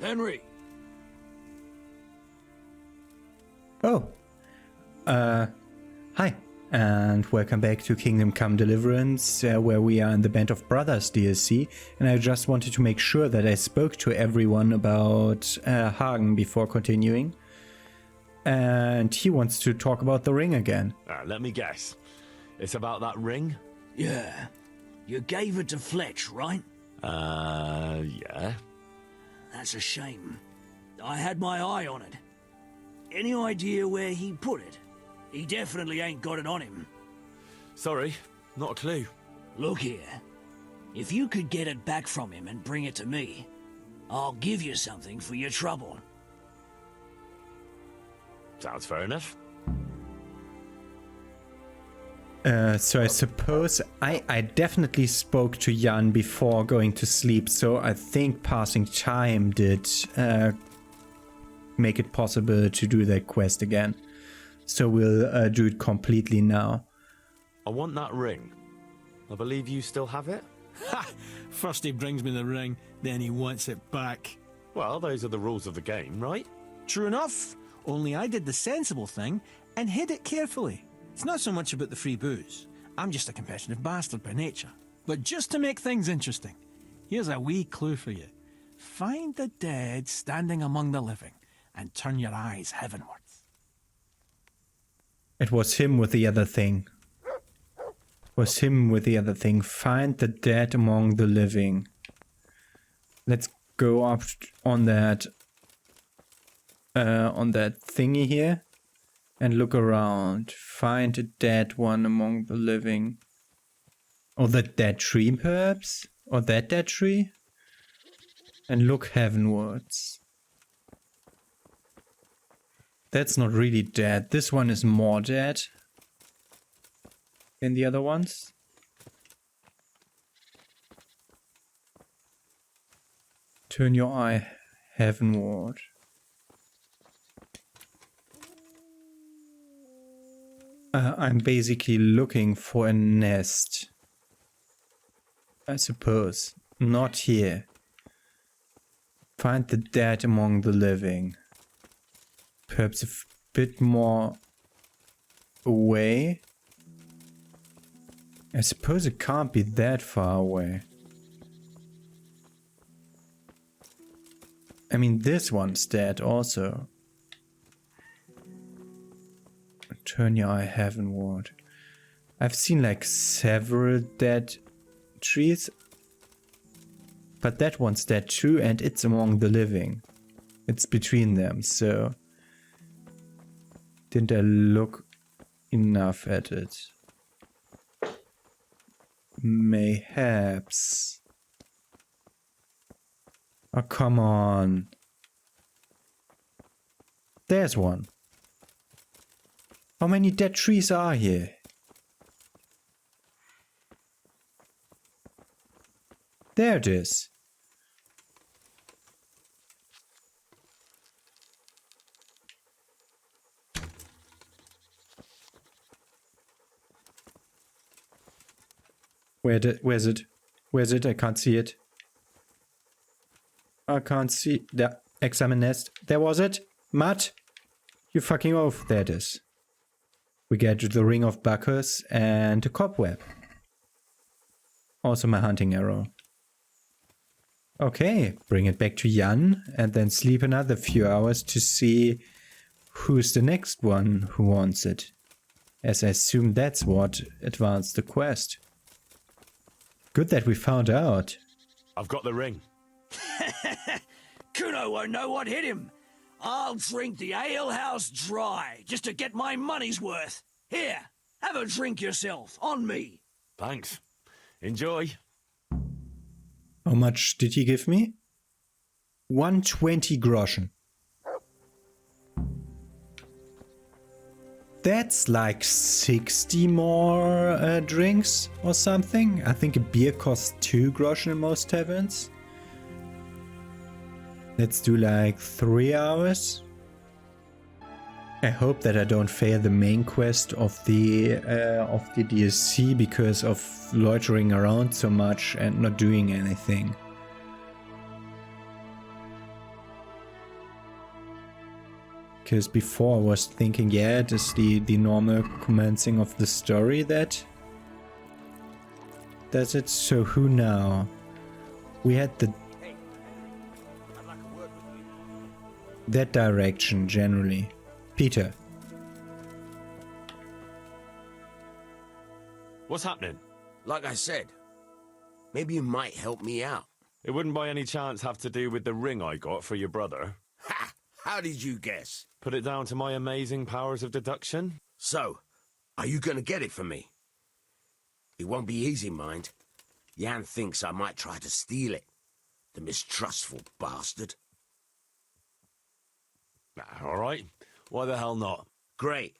Henry. Oh. Hi. And welcome back to Kingdom Come Deliverance, where we are in the Band of Brothers DLC. And I just wanted to make sure that I spoke to everyone about Hagen before continuing. And he wants to talk about the ring again. Let me guess. It's about that ring? Yeah. You gave it to Fletch, right? Yeah. That's a shame. I had my eye on it. Any idea where he put it? He definitely ain't got it on him. Sorry, not a clue. Look here. If you could get it back from him and bring it to me, I'll give you something for your trouble. Sounds fair enough. So I suppose I definitely spoke to Jan before going to sleep, so I think passing time did make it possible to do that quest again. So we'll do it completely now. I want that ring. I believe you still have it? Ha! First he brings me the ring, then he wants it back. Well, those are the rules of the game, right? True enough, only I did the sensible thing and hid it carefully. It's not so much about the free booze. I'm just a competitive bastard by nature. But just to make things interesting, here's a wee clue for you. Find the dead standing among the living and turn your eyes heavenwards. It was him with the other thing. Find the dead among the living. Let's go up on that thingy here and look around. Find a dead one among the living. Or that dead tree, perhaps? Or that dead tree? And look heavenwards. That's not really dead. This one is more dead than the other ones. Turn your eye heavenward. I'm basically looking for a nest. I suppose. Not here. Find the dead among the living. Perhaps a bit more away. I suppose it can't be that far away. I mean, this one's dead also. Turn your eye heavenward. I've seen like several dead trees. But that one's dead too, and it's among the living. It's between them, so... Didn't I look enough at it? Mayhaps. Oh, come on. There's one. How many dead trees are here? There it is. Where's it? Where's it? I can't see it. I can't see. There. Examine nest. There was it. Matt. You fucking oaf. There it is. We get the ring of Bacchus and a cobweb. Also my hunting arrow. Okay, bring it back to Jan and then sleep another few hours to see who's the next one who wants it. As I assume that's what advanced the quest. Good that we found out. I've got the ring. Kuno won't know what hit him. I'll drink the alehouse dry just to get my money's worth. Here, have a drink yourself, on me. Thanks. Enjoy. How much did he give me? 120 groschen. That's like 60 more drinks or something. I think a beer costs 2 groschen in most taverns. Let's do like 3 hours. I hope that I don't fail the main quest of the DLC because of loitering around so much and not doing anything. Because before I was thinking, yeah, it is the normal commencing of the story that does it. So who now? We had that direction generally. Peter. What's happening? Like I said, maybe you might help me out. It wouldn't by any chance have to do with the ring I got for your brother. Ha! How did you guess? Put it down to my amazing powers of deduction? So, are you gonna get it for me? It won't be easy, mind. Jan thinks I might try to steal it. The mistrustful bastard. Nah, alright. Why the hell not? Great.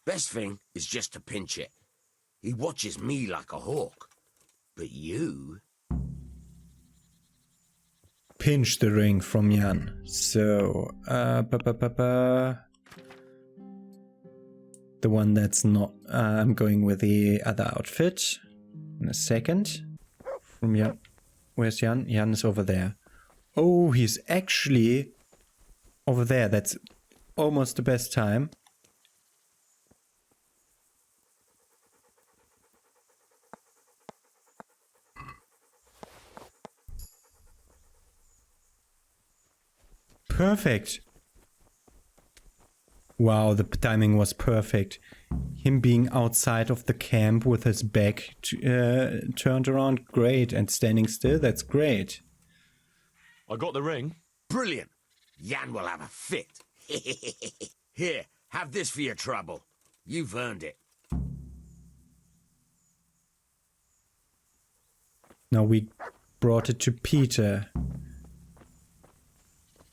Best thing is just to pinch it. He watches me like a hawk. But you... Pinch the ring from Jan. So, the one that's not... I'm going with the other outfit. In a second. From Jan. Where's Jan? Jan is over there. Oh, he's actually over there. That's almost the best time. Perfect. Wow, the timing was perfect. Him being outside of the camp with his back turned around, great. And standing still, that's great. I got the ring. Brilliant. Jan will have a fit. Here, have this for your trouble. You've earned it. Now we brought it to Peter.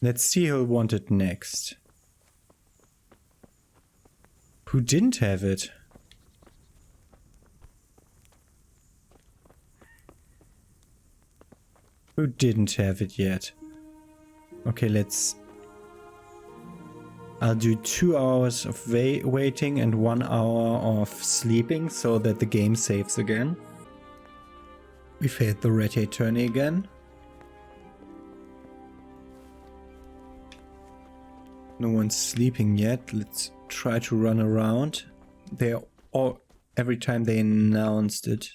Let's see who'll want it next. Who didn't have it? Who didn't have it yet? Okay, let's... I'll do 2 hours of waiting and 1 hour of sleeping so that the game saves again. We failed the red hat tourney again. No one's sleeping yet. Let's try to run around. They're all, every time they announced it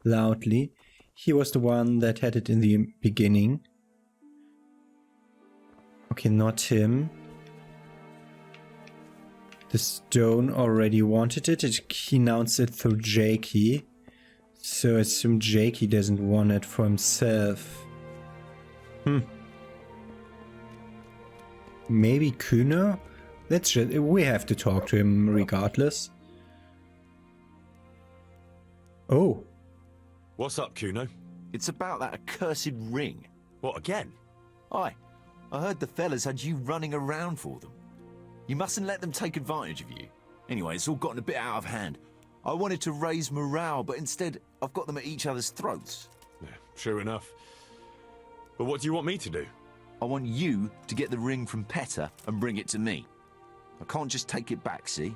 loudly. He was the one that had it in the beginning. Okay, not him. The stone already wanted it. He announced it through Jakey. So I assume Jakey doesn't want it for himself. Maybe Kuno? We have to talk to him regardless. Oh. What's up, Kuno? It's about that accursed ring. What, again? Aye. I heard the fellas had you running around for them. You mustn't let them take advantage of you. Anyway, it's all gotten a bit out of hand. I wanted to raise morale, but instead I've got them at each other's throats. Yeah, sure enough. But what do you want me to do? I want you to get the ring from Petter and bring it to me. I can't just take it back, see?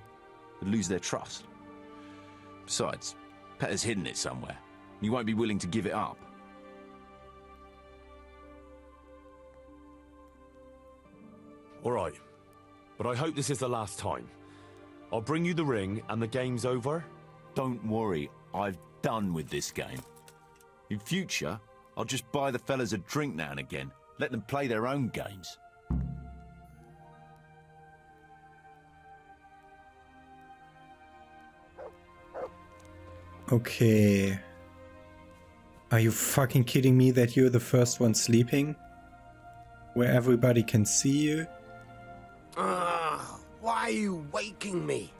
I'd lose their trust. Besides, Petter's hidden it somewhere. He won't be willing to give it up. All right. But I hope this is the last time. I'll bring you the ring and the game's over. Don't worry, I've done with this game. In future, I'll just buy the fellas a drink now and again. Let them play their own games. Okay. Are you fucking kidding me that you're the first one sleeping? Where everybody can see you? Why are you waking me?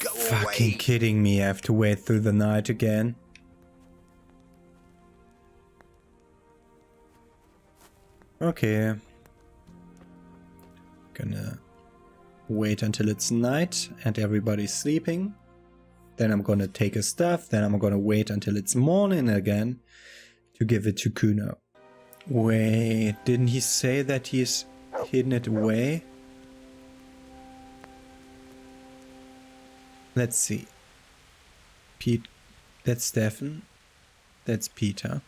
Go Fucking away. kidding me, I have to wait through the night again. Okay. Gonna wait until it's night and everybody's sleeping. Then I'm gonna take his stuff. Then I'm gonna wait until it's morning again to give it to Kuno. Wait, didn't he say that he's hidden it away? Let's see. Pete, that's Stefan. That's Peter.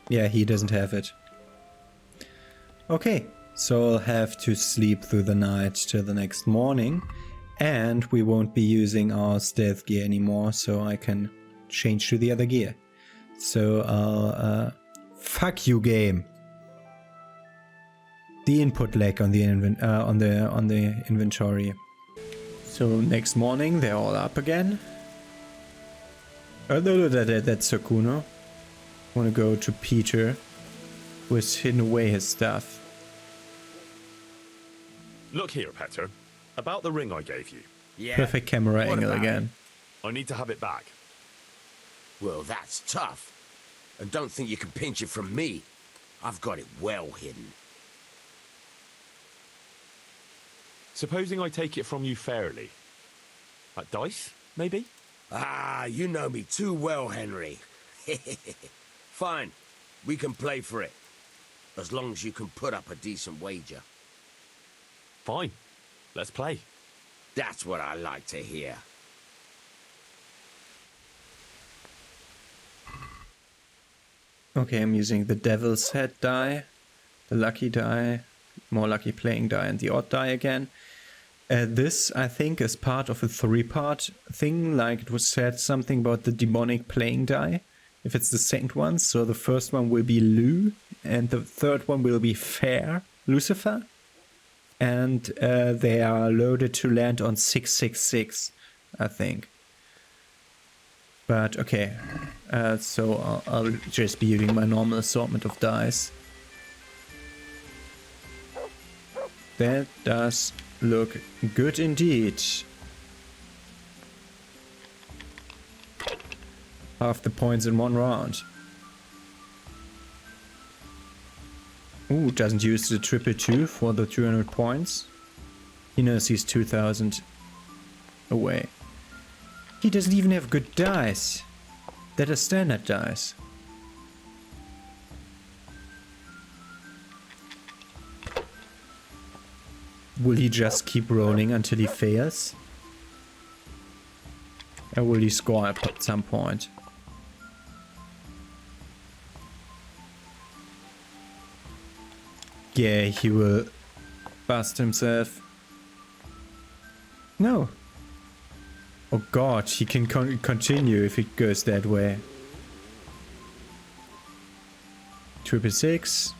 Yeah, he doesn't have it. Okay, so I'll have to sleep through the night till the next morning. And we won't be using our stealth gear anymore, so I can change to the other gear. So I'll... fuck you, game! The input lag on the inventory. So next morning they're all up again. Oh no, that's Sakuno. Wanna go to Peter, who has hidden away his stuff. Look here, Petter. About the ring I gave you. Yeah. Perfect camera What angle about again. I need to have it back. Well, that's tough. And don't think you can pinch it from me. I've got it well hidden. Supposing I take it from you fairly. At dice, maybe? Ah, you know me too well, Henry. Fine. We can play for it. As long as you can put up a decent wager. Fine. Let's play. That's what I like to hear. Okay, I'm using the devil's head die, the lucky die, more lucky playing die, and the odd die again. This, I think, is part of a 3-part thing, like it was said something about the demonic playing die. If it's the second one, so the first one will be Lu, and the third one will be Fair, Lucifer. And they are loaded to land on 666, I think. But okay, so I'll just be using my normal assortment of dice. That does look good indeed. Half the points in one round. Ooh, doesn't use the 222 for the 200 points. He knows he's 2000 away. He doesn't even have good dice. That are standard dice. Will he just keep rolling until he fails? Or will he score at some point? Yeah, he will bust himself. No. Oh god, he can continue if it goes that way. 666.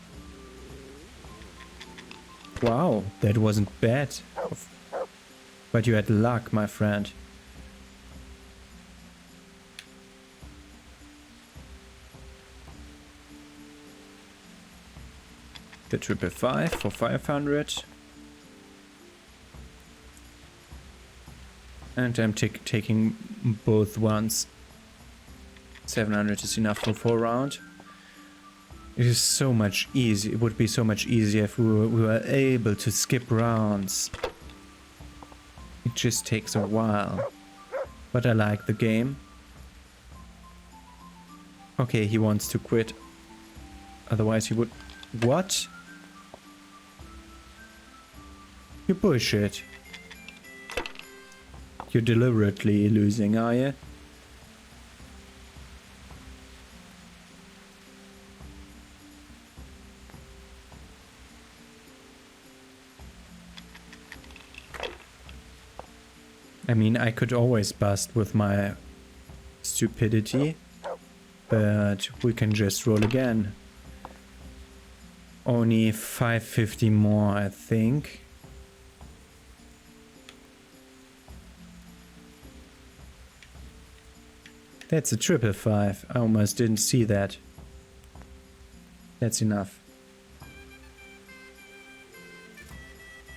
Wow, that wasn't bad. But you had luck, my friend. The 555 for 500. And I'm taking both ones. 700 is enough for 4 round. It is so much easier. It would be so much easier if we were able to skip rounds. It just takes a while. But I like the game. Okay, he wants to quit. Otherwise he would... What? You bullshit. You're deliberately losing, are you? I mean, I could always bust with my stupidity, but we can just roll again. Only 550 more, I think. That's a 555. I almost didn't see that. That's enough.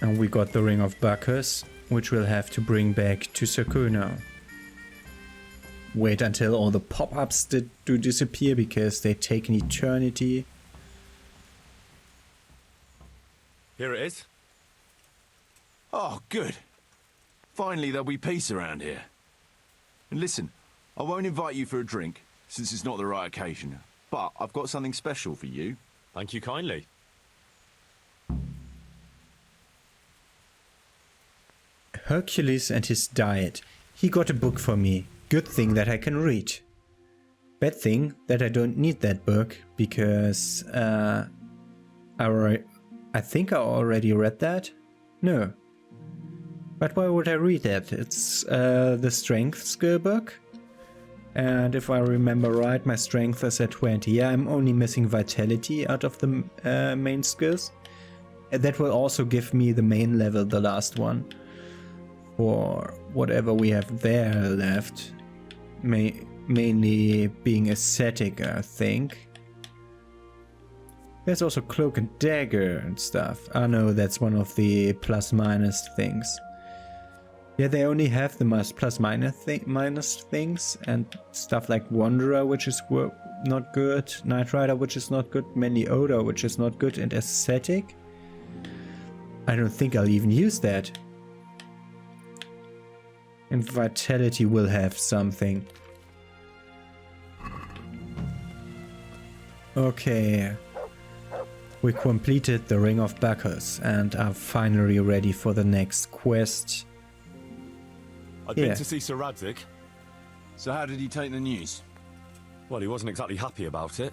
And we got the Ring of Bacchus, which we'll have to bring back to Sakuno. Wait until all the pop-ups do disappear, because they take an eternity. Here it is. Oh, good. Finally there'll be peace around here. And listen, I won't invite you for a drink, since it's not the right occasion. But I've got something special for you. Thank you kindly. Hercules and his diet. He got a book for me. Good thing that I can read. Bad thing that I don't need that book because I think I already read that. No. But why would I read that? It's the strength skill book. And if I remember right, my strength is at 20. Yeah, I'm only missing vitality out of the main skills. And that will also give me the main level, the last one. For whatever we have there left. Mainly being ascetic, I think. There's also cloak and dagger and stuff. Oh no, that's one of the plus-minus things. Yeah, they only have the plus-minus things and stuff like Wanderer, which is not good, Knight Rider, which is not good, Manly Odor, which is not good, and Ascetic. I don't think I'll even use that. And Vitality will have something. Okay. We completed the Ring of Bacchus and are finally ready for the next quest. I've been to see Sir Radzig. So how did he take the news? Well, he wasn't exactly happy about it.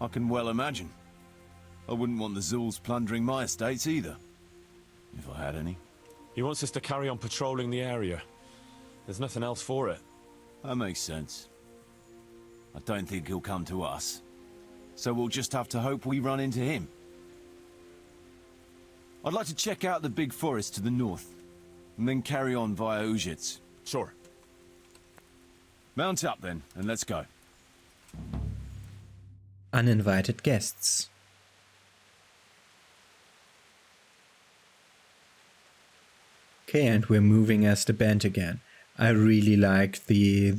I can well imagine. I wouldn't want the Zulls plundering my estates either. If I had any. He wants us to carry on patrolling the area. There's nothing else for it. That makes sense. I don't think he'll come to us. So we'll just have to hope we run into him. I'd like to check out the big forest to the north. And then carry on via Ujits. Sure. Mount up then, and let's go. Uninvited guests. Okay, and we're moving as the band again. I really like the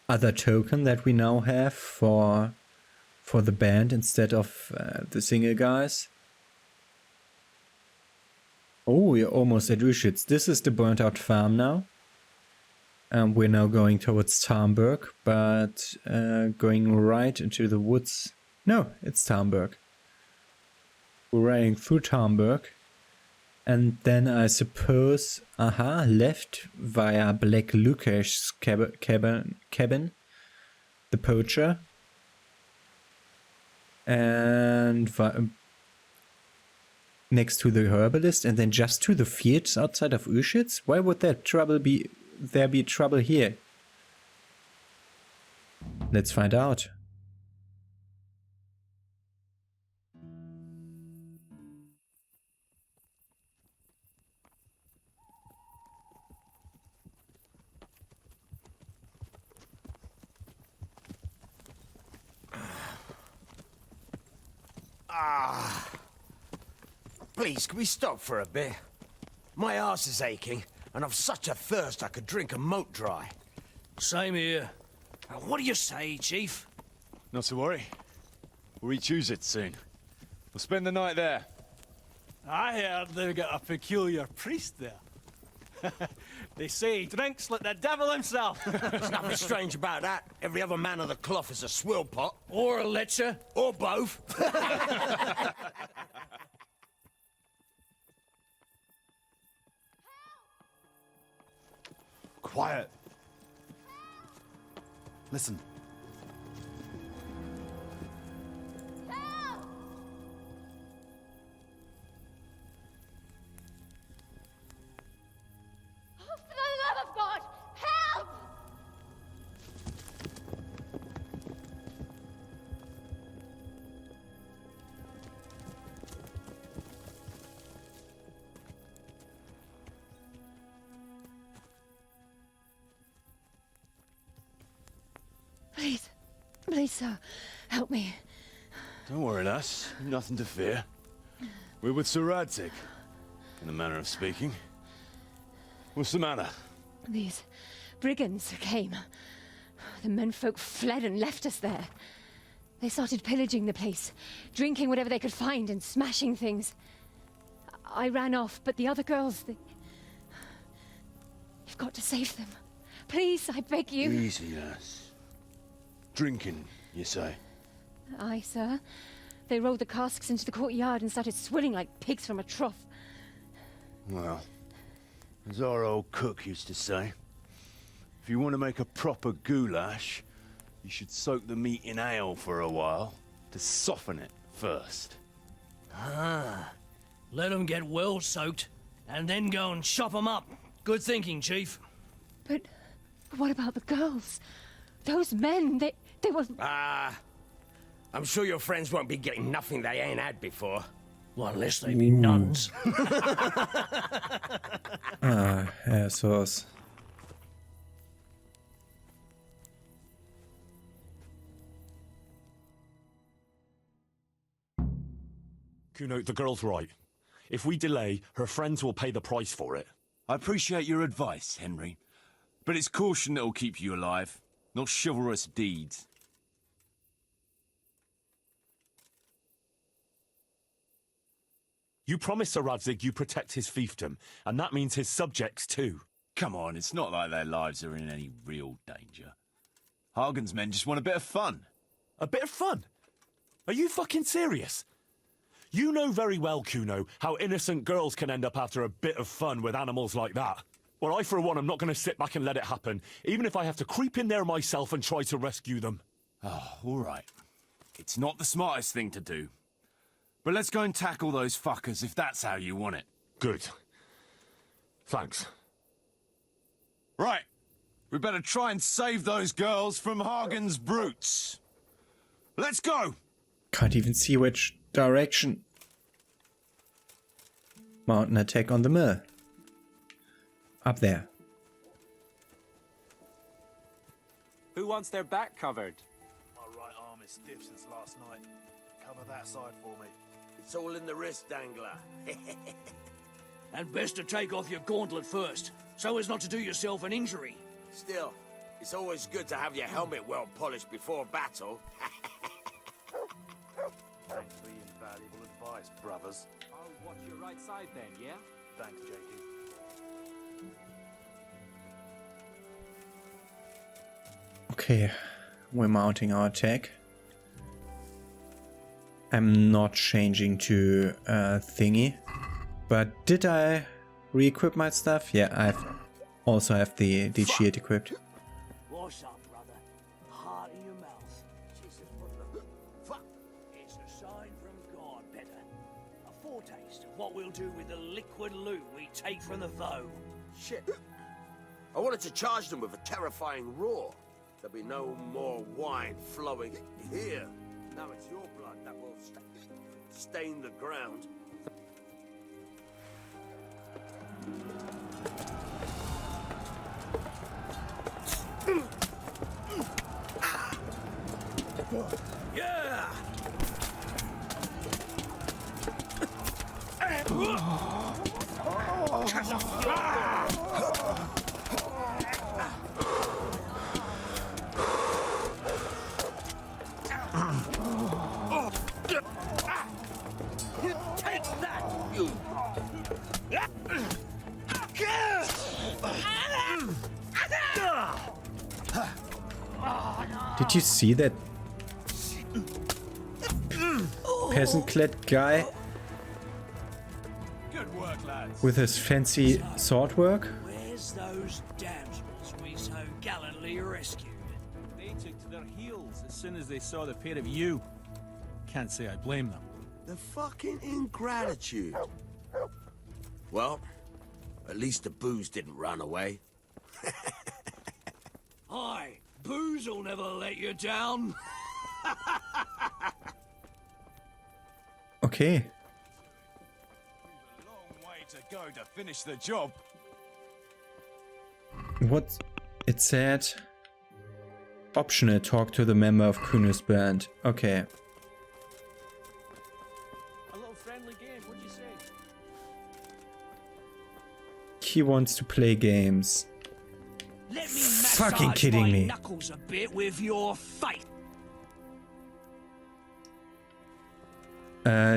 other token that we now have for the band instead of the single guys. Oh, we're almost at Uschitz. This is the burnt out farm now. We're now going towards Tarnberg, but going right into the woods. No, it's Tarnberg. We're riding through Tarnberg. And then I suppose, left via Black Lukash's cabin, the poacher. And next to the herbalist, and then just to the fields outside of Uschitz? Why would there be trouble here? Let's find out. Please, can we stop for a bit? My arse is aching, and I've such a thirst I could drink a moat dry. Same here. What do you say, Chief? Not to worry. We'll reach Uschitz soon. We'll spend the night there. I heard they've got a peculiar priest there. They say he drinks like the devil himself. There's nothing strange about that. Every other man of the cloth is a swill pot. Or a lecher. Or both. Quiet. Listen. Oh, for the love of God, help! Please, sir, help me. Don't worry, lass. Nothing to fear. We're with Sir Radzig, in a manner of speaking. What's the matter? These brigands came. The menfolk fled and left us there. They started pillaging the place, drinking whatever they could find and smashing things. I ran off, but the other girls, You've got to save them. Please, I beg you. Easy, lass. Drinking, you say? Aye, sir. They rolled the casks into the courtyard and started swilling like pigs from a trough. Well, as our old cook used to say, if you want to make a proper goulash, You should soak the meat in ale for a while to soften it first. Ah, let 'em get well soaked, and then go and chop 'em up. Good thinking, Chief. But what about the girls? Those men, they were... I'm sure your friends won't be getting nothing they ain't had before. Well, unless they be nuns. Ja, sowas. Kuno, the girl's right. If we delay, her friends will pay the price for it. I appreciate your advice, Henry. But it's caution that'll keep you alive, not chivalrous deeds. You promised Sir Radzig you protect his fiefdom, and that means his subjects too. Come on, it's not like their lives are in any real danger. Hagen's men just want a bit of fun. A bit of fun? Are you fucking serious? You know very well, Kuno, how innocent girls can end up after a bit of fun with animals like that. Well, I, for one, am not going to sit back and let it happen, even if I have to creep in there myself and try to rescue them. Oh, all right. It's not the smartest thing to do. But let's go and tackle those fuckers if that's how you want it. Good. Thanks. Right. We better try and save those girls from Hagen's brutes. Let's go! Can't even see which direction. Mountain attack on the mill. Up there. Who wants their back covered? My right arm is stiff since last night. Cover that side for me. It's all in the wrist, Dangler. And best to take off your gauntlet first, so as not to do yourself an injury. Still, it's always good to have your helmet well polished before battle. Thanks for your invaluable advice, brothers. I'll watch your right side then, yeah? Thanks, Jakey. Okay, we're mounting our attack. I'm not changing to thingy. But did I re-equip my stuff? Yeah, I also have the shield equipped. What's up, brother? Heart in your mouth. Jesus, what the fuck? It's a sign from God, better. A foretaste of what we'll do with the liquid loot we take from the foe. Shit. I wanted to charge them with a terrifying roar. There'll be no more wine flowing here. Now it's your blood that will stain the ground. Yeah! Take that! Did you see that peasant-clad guy Good work, lads. with his fancy sword work? Where's those damsels we so gallantly rescued? They took to their heels as soon as they saw the pair of you. Can't say I blame them. The fucking ingratitude. Well, at least the booze didn't run away. Aye, booze will never let you down. Okay. A long way to go to finish the job. What it said? Optional, talk to the member of Kuno's band. Okay. A little friendly game, what'd you say? He wants to play games. Let me Fucking massage kidding my me. knuckles a bit with your face.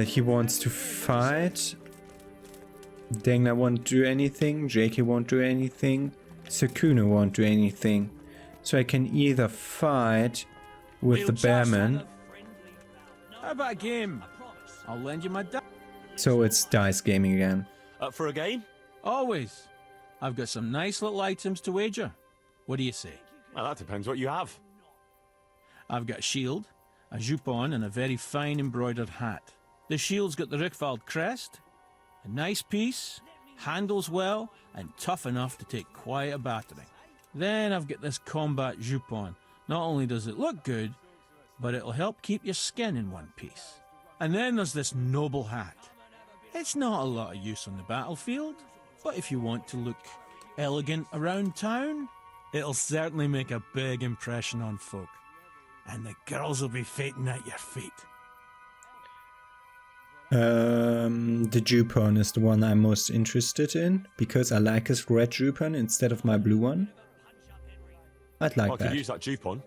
He wants to fight. Dangler won't do anything. JK won't do anything. Kuno won't do anything. So I can either fight with We'll the just have bearman. a friendly bout. How about a game? I promise. I'll lend you my die. So it's dice gaming again. Up for a game? Always. I've got some nice little items to wager. What do you say? Well, that depends what you have. I've got a shield, a jupon, and a very fine embroidered hat. The shield's got the Rickfald crest, a nice piece, handles well, and tough enough to take quite a battering. Then I've got this combat jupon. Not only does it look good, but it'll help keep your skin in one piece. And then there's this noble hat. It's not a lot of use on the battlefield, but if you want to look elegant around town, it'll certainly make a big impression on folk. And the girls will be fainting at your feet. The jupon is the one I'm most interested in, because I like his red jupon instead of my blue one. I'd like I that. could use that jupon.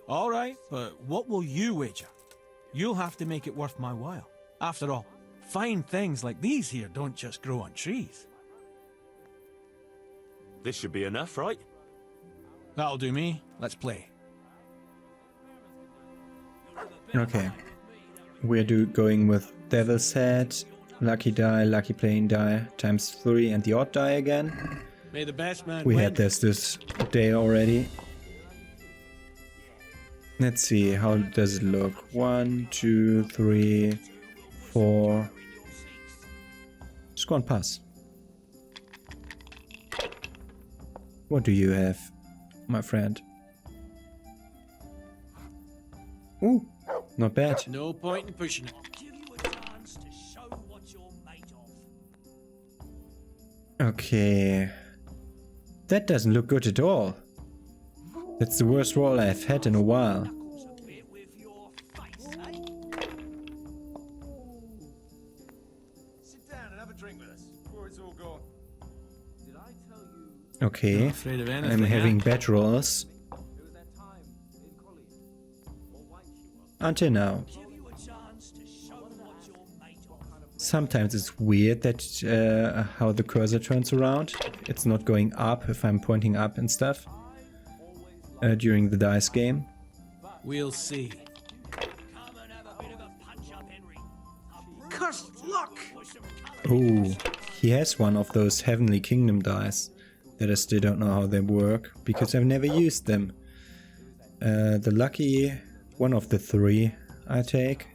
All right, but what will you wager? You'll have to make it worth my while. After all, fine things like these here don't just grow on trees. This should be enough, right? That'll do me. Let's play. Okay. We're going with Devil's Head, Lucky Die, Lucky Playing Die, times 3 and the odd die again. May the best man We win. had this day already. Let's see, how does it look? 1, 2, 3, 4. It's gone pass. What do you have, my friend? Ooh, not bad. No point in pushing it. Give you a chance to show what you're made of. Okay. That doesn't look good at all. That's the worst roll I've had in a while. Knuckles a bit with your face, eh? Sit down and have a drink with us before it's all gone. Did I tell you Okay. Not afraid of anything, I'm having eh? bad rolls. there was that time in college? Or white she was? Until now. Give you a chance to show what you're made of. Sometimes it's weird that how the cursor turns around. It's not going up if I'm pointing up and stuff during the dice game. We'll see. Come and have a bit of a punch up, Henry. Cursed luck! Oh, he has one of those Heavenly Kingdom dice that I still don't know how they work because I've never used them. The lucky one of the 3 I take.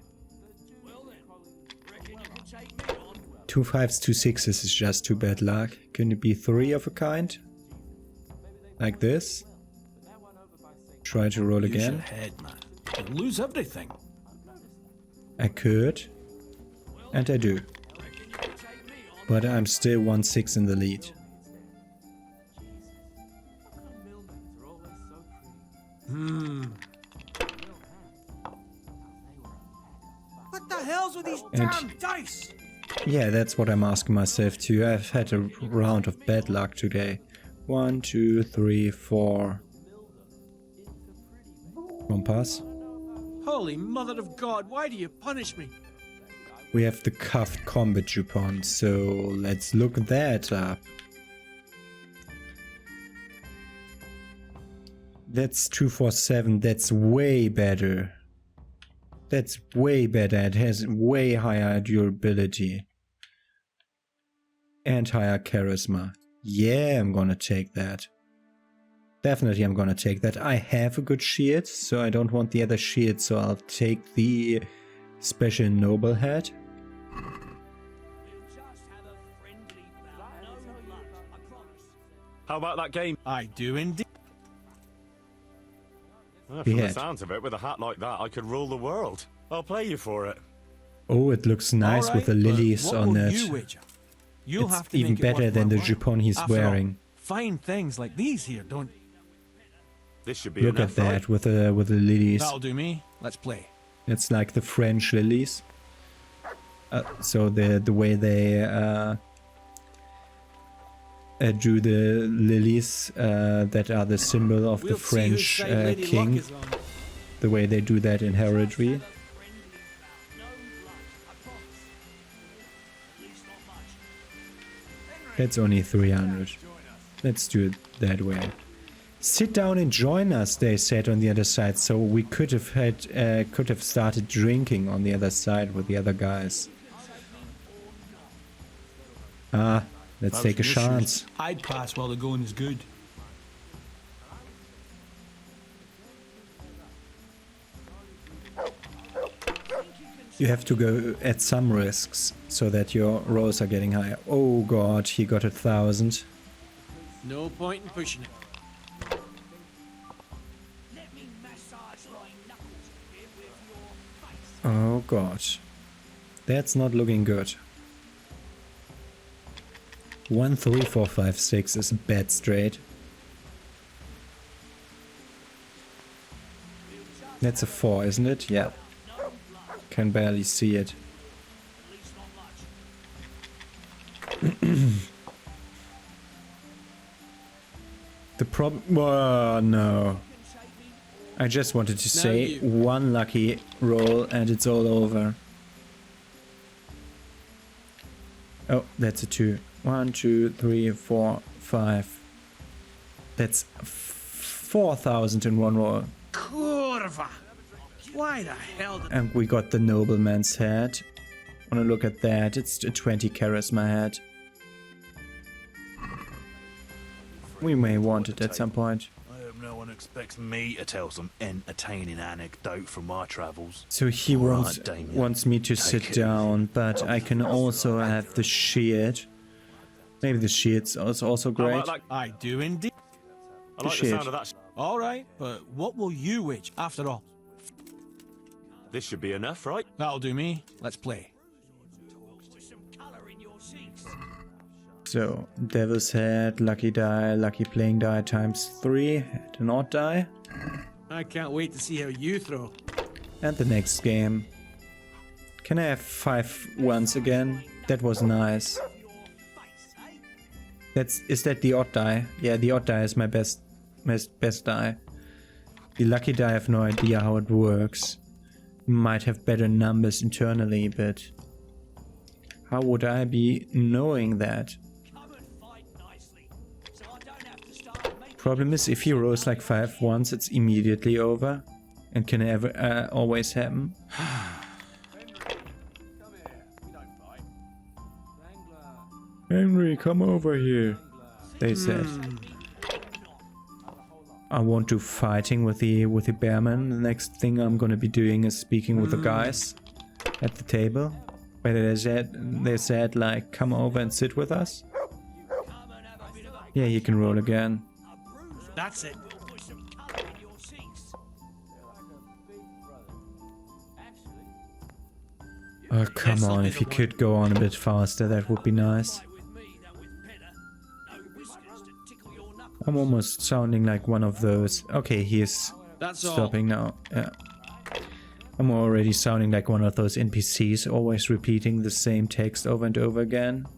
2 5s, 2 6s is just too bad luck. Can it be 3 of a kind? Like this? Try to roll Use your again. head, man. You'll lose everything. I could. And I do. But I'm still 1-6 in the lead. What the hell's with these And- damn dice? Yeah, that's what I'm asking myself too. I've had a round of bad luck today. 1, 2, 3, 4. One pass. Holy mother of God, why do you punish me? We have the cuffed combat jupon, so let's look that up. That's 247, that's way better. That's way better, it has way higher durability. And higher charisma. Yeah, I'm gonna take that. Definitely I'm gonna take that. I have a good shield, so I don't want the other shield, so I'll take the special noble head. We'll just have a friendly bout. No luck, I promise. How about that game? I do indeed. From the Yeah. sounds of it, with a hat like that, I could rule the world. I'll play you for it. Oh, it looks nice All with the right, but lilies what on will it. you wager? You'll It's have to even make it better worth than my the while. jupon he's After all, wearing. fine things like these here don't. This should be Look enough, at right? that with the lilies. That'll do me. Let's play. It's like the French lilies. So the way they do the lilies that are the symbol of the We'll see whose French side Lady Luck king. is on. The way they do that in heraldry. That's only 300. Let's do it that way. Sit down and join us, they said on the other side. So we could have started drinking on the other side with the other guys. Ah, let's If I take a was in your chance. shoes, I'd pass while the going is good. You have to go at some risks so that your rolls are getting higher. Oh god, he got 1,000. No point in pushing it. Let me massage my knuckles a bit with your face. Oh god. That's not looking good. 1, 3, 4, 5, 6 is a bad straight. That's a 4, isn't it? Yeah. Can barely see it. The problem... Oh, no. I just wanted to say one lucky roll and it's all over. Oh, that's a 2. 1, 2, 3, 4, 5. That's 4,000 in one roll. Kurva! Why the hell did... And we got the nobleman's head. Wanna look at that? It's a 20 charisma head. We may want it at some point. I hope no one expects me to tell some entertaining anecdote from my travels. So he wants me to sit down, but I can also have the shield. Maybe the shield's also great. I do indeed. I like the sound of that. All right, but what will you wage after all? This should be enough, right? That'll do me. Let's play. So, Devil's Head, Lucky Die, Lucky Playing Die times 3, an odd die. I can't wait to see how you throw. And the next game. Can I have 5 ones again? That was nice. Is that the odd die? Yeah, the odd die is my best die. The lucky die, I have no idea how it works. Might have better numbers internally, but how would I be knowing that? Problem is, if he rolls like 5 once, it's immediately over. And can ever always happen. Henry, come over here, they said. I won't do fighting with the bearman. The next thing I'm gonna be doing is speaking with the guys at the table. Where they said like, come over and sit with us. Yeah, you can roll again. That's it. Oh, come on, if you could go on a bit faster, that would be nice. I'm almost sounding like one of those. Okay, he is stopping now. Yeah. I'm already sounding like one of those NPCs, always repeating the same text over and over again.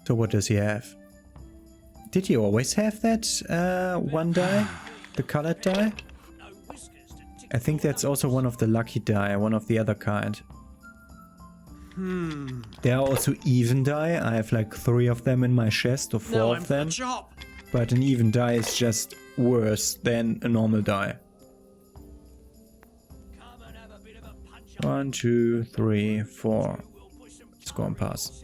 So what does he have? Did he always have that one die? The colored die? I think that's also one of the lucky die, one of the other kind. There are also even die. I have like 3 of them in my chest, or 4 of them. But an even die is just worse than a normal die. 1, 2, 3, 4. Let's go and pass.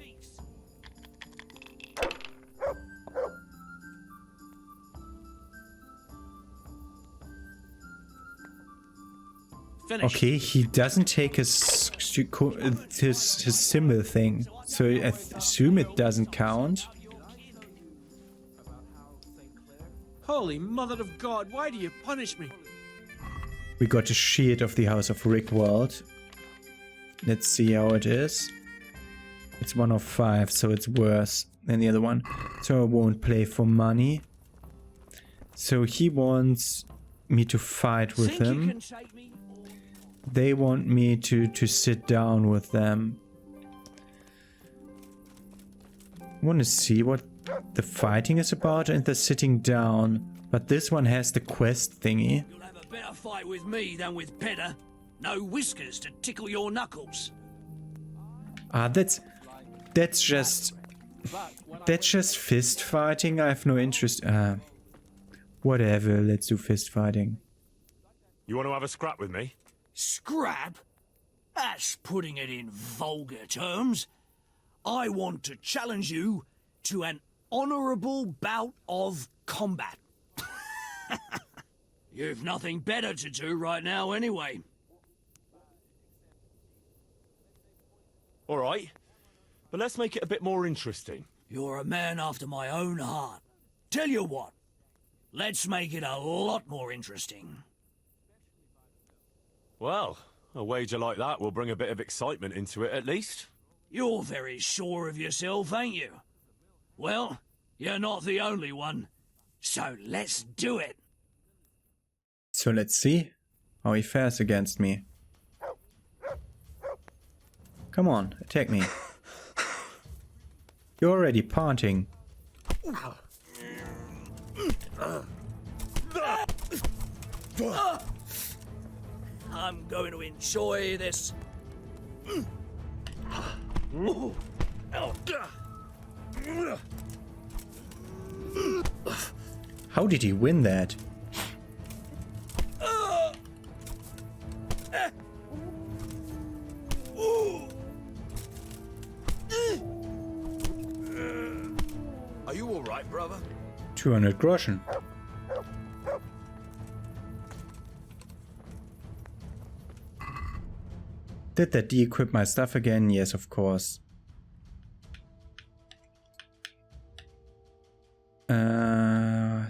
Okay, he doesn't take his symbol thing, so I assume it doesn't count. Holy Mother of God, why do you punish me? We got a shield of the House of Rickwald. Let's see how it is. It's 1 of 5, so it's worse than the other one. So I won't play for money. So he wants me to fight with him. They want me to sit down with them. I want to see what the fighting is about and the sitting down. But this one has the quest thingy. You'll have a better fight with me than with Petter. No whiskers to tickle your knuckles. Ah, that's just fist fighting. I have no interest. Whatever. Let's do fist fighting. You want to have a scrap with me? Scrap? That's putting it in vulgar terms. I want to challenge you to an honourable bout of combat. You've nothing better to do right now anyway. All right, but let's make it a bit more interesting. You're a man after my own heart. Tell you what, let's make it a lot more interesting. Well, a wager like that will bring a bit of excitement into it at least. You're very sure of yourself, ain't you? Well, you're not the only one. So let's do it. So let's see how he fares against me. Come on, attack me. You're already parting. I'm going to enjoy this. How did he win that? Are you all right, brother? 200 groschen. Did that de-equip my stuff again? Yes, of course.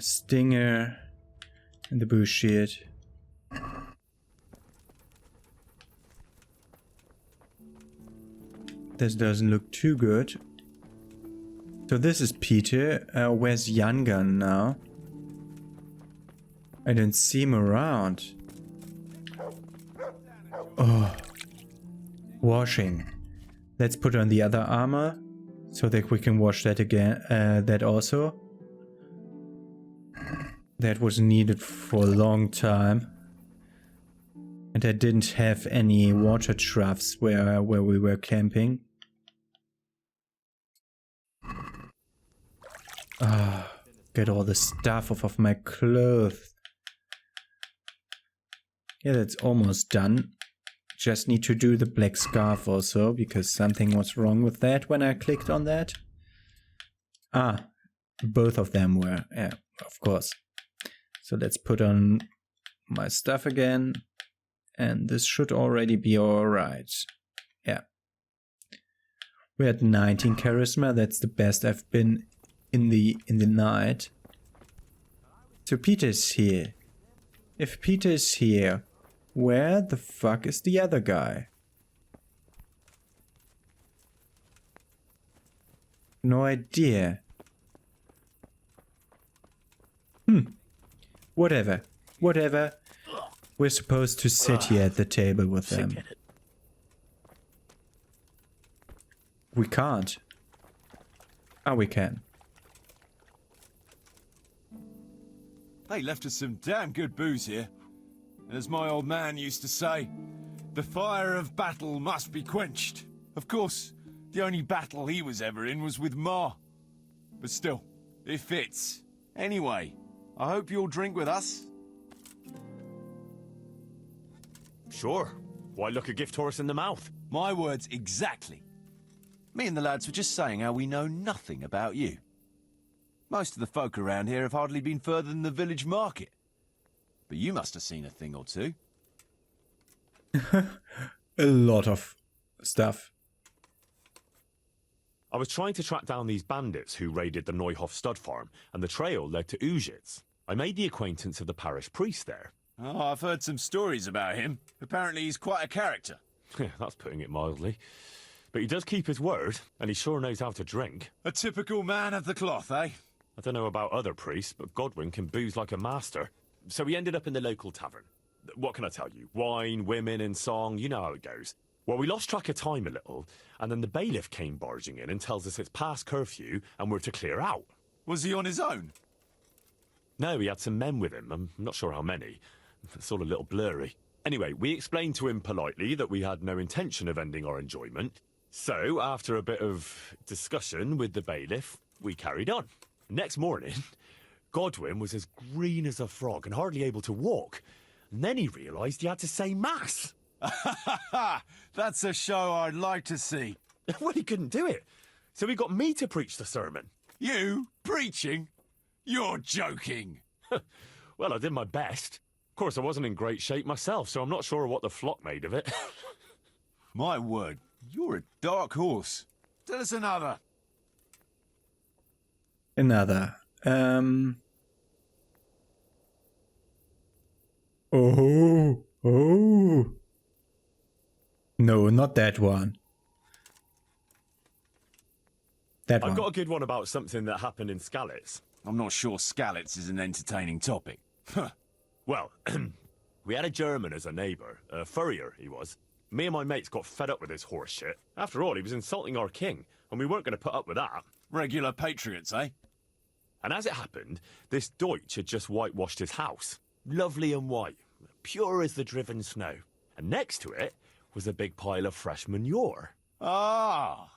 Stinger and the bush shield. This doesn't look too good. So this is Peter. Where's Jan Gun now? I don't see him around. Oh. Washing. Let's put on the other armor so that we can wash that again. That also. That was needed for a long time. And I didn't have any water troughs where we were camping. Ah, get all the stuff off of my clothes. Yeah, that's almost done. Just need to do the black scarf also, because something was wrong with that when I clicked on that. Ah, both of them were, yeah, of course. So let's put on my stuff again. And this should already be alright. Yeah. We're at 19 charisma, that's the best I've been in the night. So Peter's here. If Peter's here, where the fuck is the other guy? No idea. Whatever. Whatever. We're supposed to sit here at the table with them. We can't. Ah, we can. They left us some damn good booze here. And as my old man used to say, the fire of battle must be quenched. Of course, the only battle he was ever in was with Ma. But still, it fits. Anyway, I hope you'll drink with us. Sure. Why look a gift horse in the mouth? My words exactly. Me and the lads were just saying how we know nothing about you. Most of the folk around here have hardly been further than the village market. But you must have seen a thing or two. A lot of stuff. I was trying to track down these bandits who raided the Neuhof stud farm, and the trail led to Ujitz. I made the acquaintance of the parish priest there. Oh, I've heard some stories about him. Apparently he's quite a character. That's putting it mildly. But he does keep his word, and he sure knows how to drink. A typical man of the cloth, eh? I don't know about other priests, but Godwin can booze like a master. So we ended up in the local tavern. What can I tell you? Wine, women, and song, you know how it goes. Well, we lost track of time a little, and then the bailiff came barging in and tells us it's past curfew and we're to clear out. Was he on his own? No, he had some men with him. I'm not sure how many. It's all a little blurry. Anyway, we explained to him politely that we had no intention of ending our enjoyment. So, after a bit of discussion with the bailiff, we carried on. Next morning, Godwin was as green as a frog and hardly able to walk. And then he realised he had to say mass. That's a show I'd like to see. Well, he couldn't do it. So he got me to preach the sermon. You preaching? You're joking. Well, I did my best. Of course, I wasn't in great shape myself, so I'm not sure what the flock made of it. My word, you're a dark horse. Tell us another. Another. Oh. No, not that one. That one. I've got a good one about something that happened in Skalitz. I'm not sure Skalitz is an entertaining topic. Well, we had a German as a neighbour, a furrier he was. Me and my mates got fed up with his horse shit. After all, he was insulting our king, and we weren't going to put up with that. Regular patriots, eh? And as it happened, this Deutsch had just whitewashed his house. Lovely and white, pure as the driven snow. And next to it was a big pile of fresh manure. Ah,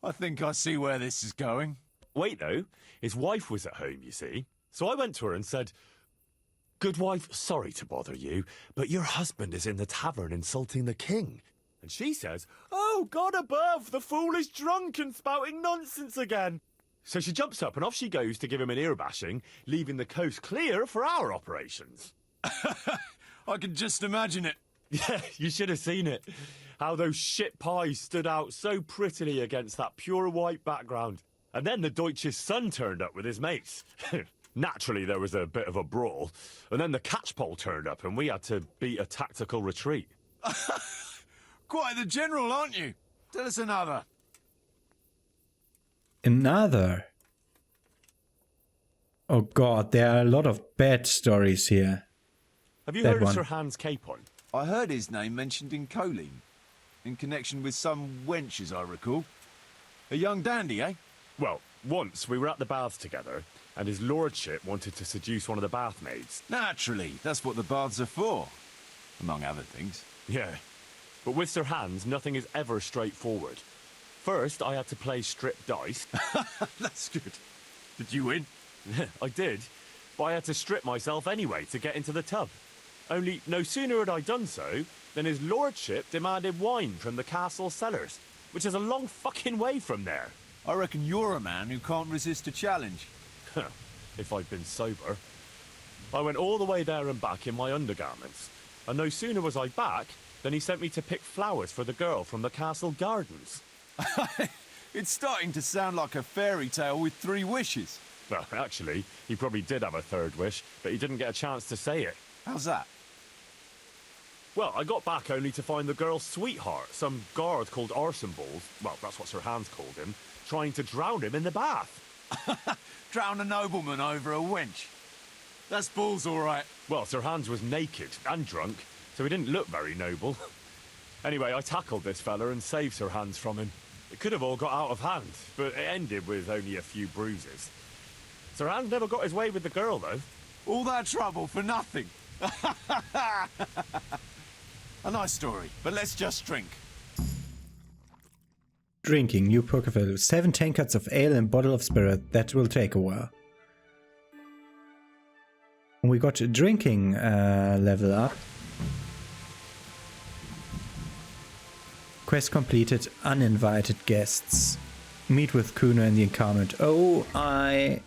I think I see where this is going. Wait, though, his wife was at home, you see. So I went to her and said, "Good wife, sorry to bother you, but your husband is in the tavern insulting the king." And she says, "Oh, God above, the fool is drunk and spouting nonsense again." So she jumps up and off she goes to give him an ear bashing, leaving the coast clear for our operations. I can just imagine it. Yeah, you should have seen it. How those shit pies stood out so prettily against that pure white background. And then the Deutsch's son turned up with his mates. Naturally, there was a bit of a brawl. And then the catchpole turned up and we had to beat a tactical retreat. Quite the general, aren't you? Tell us another. Another. Oh god, there are a lot of bad stories here. Have you That heard of one. Sir Hans Capon? I heard his name mentioned in Colleen, in connection with some wench, as I recall. A young dandy, eh? Well, once we were at the baths together, and his lordship wanted to seduce one of the bath maids. Naturally, that's what the baths are for, among other things. Yeah. But with Sir Hans, nothing is ever straightforward. First, I had to play strip dice. That's good. Did you win? I did, but I had to strip myself anyway to get into the tub. Only no sooner had I done so than his lordship demanded wine from the castle cellars, which is a long fucking way from there. I reckon you're a man who can't resist a challenge. If I'd been sober. I went all the way there and back in my undergarments, and no sooner was I back than he sent me to pick flowers for the girl from the castle gardens. It's starting to sound like a fairy tale with 3 wishes. Well, actually, he probably did have a third wish, but he didn't get a chance to say it. How's that? Well, I got back only to find the girl's sweetheart, some guard called Arsenballs, well, that's what Sir Hans called him, trying to drown him in the bath. Drown a nobleman over a wench. That's balls, all right. Well, Sir Hans was naked and drunk, so he didn't look very noble. Anyway, I tackled this fella and saved Sir Hans from him. It could have all got out of hand, but it ended with only a few bruises. Sir Hans never got his way with the girl, though. All that trouble for nothing. A nice story, but let's just drink. Drinking, new perk available. 7 tankards of ale and bottle of spirit. That will take a while. We got a drinking level up. Quest completed. Uninvited guests. Meet with Kuno in the encampment. The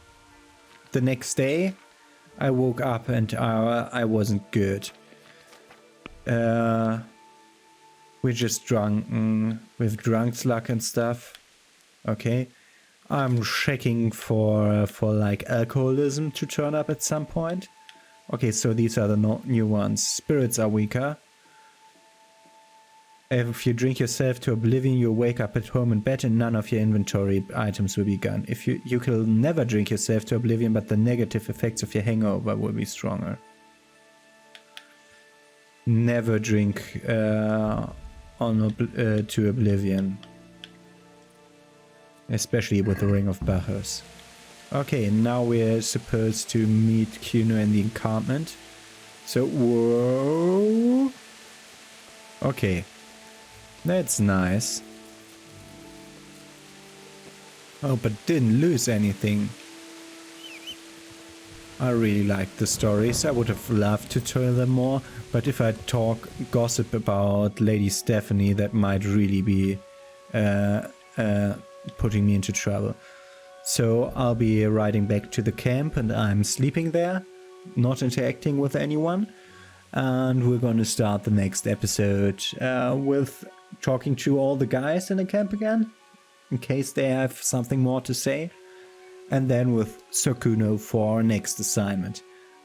next day, I woke up and I wasn't good. We're just drunk with drunk's luck and stuff. Okay. I'm checking for like alcoholism to turn up at some point. Okay, so these are the new ones. Spirits are weaker. If you drink yourself to oblivion, you wake up at home in bed and none of your inventory items will be gone. If you can never drink yourself to oblivion, but the negative effects of your hangover will be stronger. Never drink to oblivion. Especially with the Ring of Bacchus. Okay, now we're supposed to meet Kuno in the encampment. So, whoa. Okay. That's nice. Oh, but didn't lose anything. I really liked the stories. I would have loved to tell them more, but if I talk gossip about Lady Stephanie, that might really be putting me into trouble. So I'll be riding back to the camp and I'm sleeping there, not interacting with anyone. And we're going to start the next episode with talking to all the guys in the camp again, in case they have something more to say. And then with Sir Kuno for our next assignment.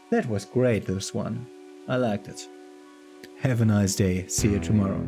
That was great, this one. I liked it. Have a nice day. See you tomorrow.